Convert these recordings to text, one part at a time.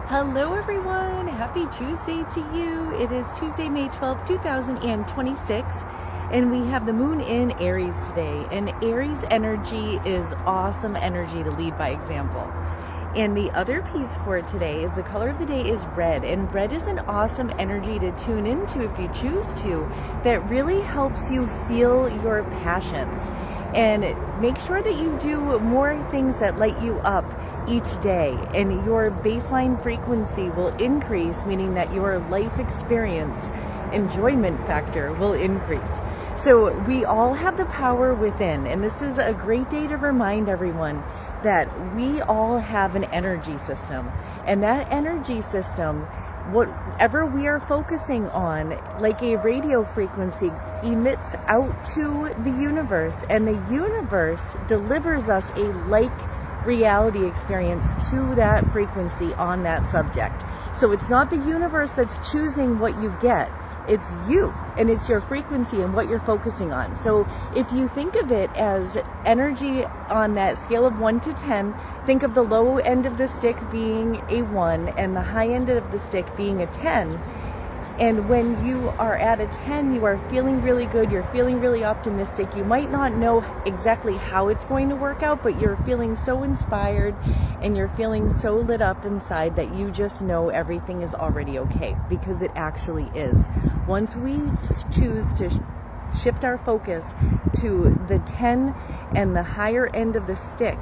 Hello everyone, happy Tuesday to you. It is Tuesday, May 12th, 2026, and we have the moon in Aries today. And Aries energy is awesome energy to lead by example. And the other piece for today is the color of the day is red, and red is an awesome energy to tune into if you choose to, that really helps you feel your passions. And make sure that you do more things that light you up each day, and your baseline frequency will increase, meaning that your life experience enjoyment factor will increase. So we all have the power within, and this is a great day to remind everyone that we all have an energy system, and that energy system, whatever we are focusing on, like a radio frequency, emits out to the universe, and the universe delivers us a like reality experience to that frequency on that subject. So it's not the universe that's choosing what you get, it's you, and it's your frequency and what you're focusing on. So if you think of it as energy on that scale of 1 to 10, think of the low end of the stick being a 1 and the high end of the stick being a 10. And when you are at a 10, you are feeling really good, you're feeling really optimistic. You might not know exactly how it's going to work out, but you're feeling so inspired and you're feeling so lit up inside that you just know everything is already okay, because it actually is. Once we choose to shift our focus to the 10 and the higher end of the stick,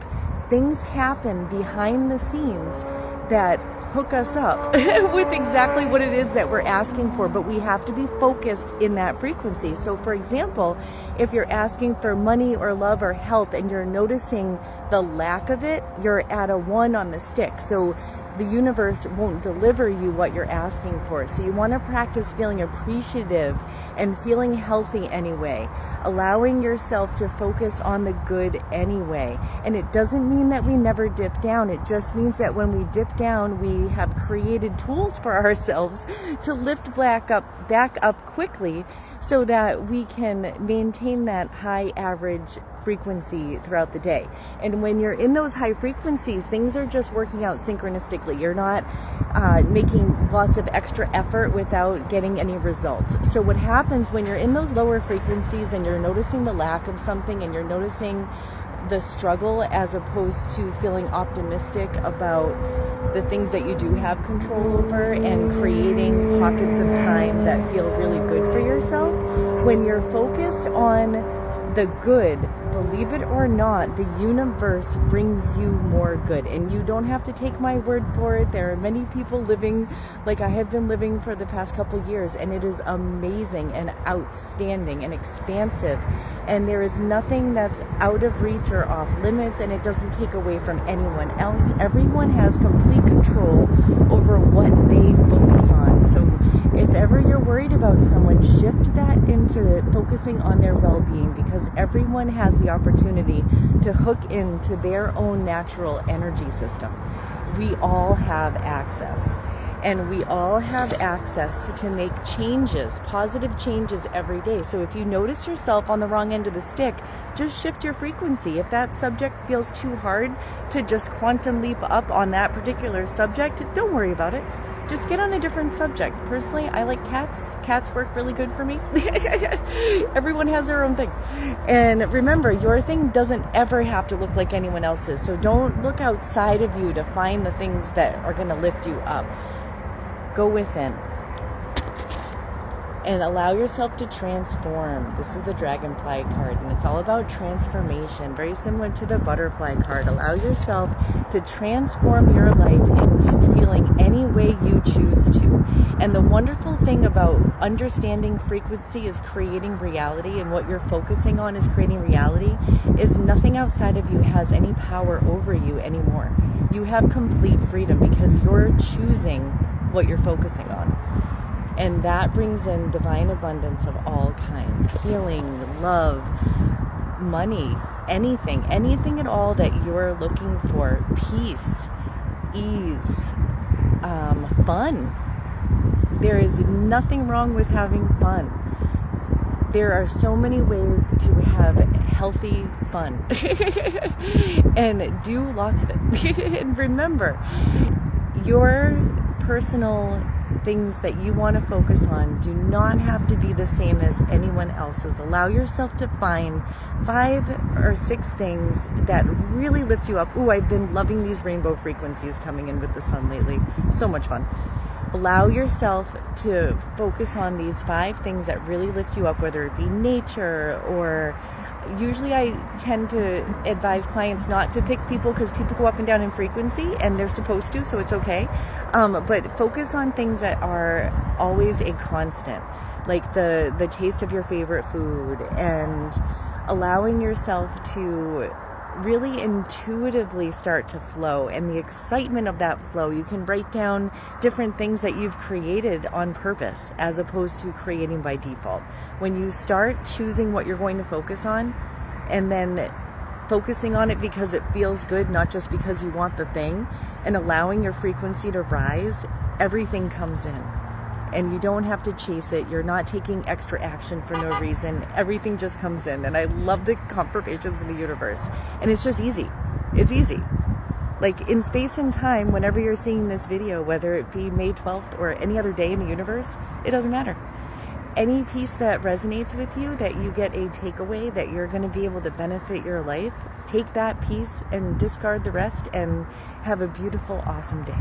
things happen behind the scenes that hook us up with exactly what it is that we're asking for, but we have to be focused in that frequency. So for example, if you're asking for money or love or health and you're noticing the lack of it, you're at a 1 on the stick. So the universe won't deliver you what you're asking for. So you want to practice feeling appreciative and feeling healthy anyway, allowing yourself to focus on the good anyway. And it doesn't mean that we never dip down. It just means that when we dip down, we have created tools for ourselves to lift back up quickly, so that we can maintain that high average frequency throughout the day. And when you're in those high frequencies, things are just working out synchronistically. You're not making lots of extra effort without getting any results. So what happens when you're in those lower frequencies and you're noticing the lack of something and you're noticing the struggle, as opposed to feeling optimistic about the things that you do have control over and creating pockets of time that feel really good for yourself, when you're focused on the good, believe it or not, the universe brings you more good. And you don't have to take my word for it. There are many people living like I have been living for the past couple years, and it is amazing and outstanding and expansive. And there is nothing that's out of reach or off limits, and it doesn't take away from anyone else. Everyone has complete control over what they focus on. So if ever you're worried about someone, shift that into focusing on their well-being, because everyone has the opportunity to hook into their own natural energy system. We all have access, and we all have access to make changes, positive changes every day. So if you notice yourself on the wrong end of the stick, just shift your frequency. If that subject feels too hard to just quantum leap up on that particular subject, don't worry about it. Just get on a different subject. Personally, I like cats. Cats work really good for me. Everyone has their own thing. And remember, your thing doesn't ever have to look like anyone else's. So don't look outside of you to find the things that are going to lift you up. Go within and allow yourself to transform. This is the Dragonfly card, and it's all about transformation, very similar to the Butterfly card. Allow yourself to transform your life into feeling any way you choose to. And the wonderful thing about understanding frequency is creating reality, and what you're focusing on is creating reality, is nothing outside of you has any power over you anymore. You have complete freedom because you're choosing what you're focusing on. And that brings in divine abundance of all kinds, healing, love, money, anything at all that you're looking for, peace, ease, fun. There is nothing wrong with having fun. There are so many ways to have healthy fun and do lots of it. And remember, your personal things that you want to focus on do not have to be the same as anyone else's. Allow yourself to find 5 or 6 things that really lift you up. Ooh, I've been loving these rainbow frequencies coming in with the sun lately. So much fun. Allow yourself to focus on these 5 things that really lift you up, whether it be nature or usually I tend to advise clients not to pick people because people go up and down in frequency and they're supposed to, so it's okay. But focus on things that are always a constant, like the taste of your favorite food, and allowing yourself to really intuitively start to flow, and the excitement of that flow. You can write down different things that you've created on purpose as opposed to creating by default. When you start choosing what you're going to focus on and then focusing on it because it feels good, not just because you want the thing, and allowing your frequency to rise, everything comes in. And you don't have to chase it. You're not taking extra action for no reason. Everything just comes in. And I love the confirmations in the universe. And it's just easy. It's easy. Like in space and time, whenever you're seeing this video, whether it be May 12th or any other day in the universe, it doesn't matter. Any piece that resonates with you, that you get a takeaway, that you're going to be able to benefit your life, take that piece and discard the rest and have a beautiful, awesome day.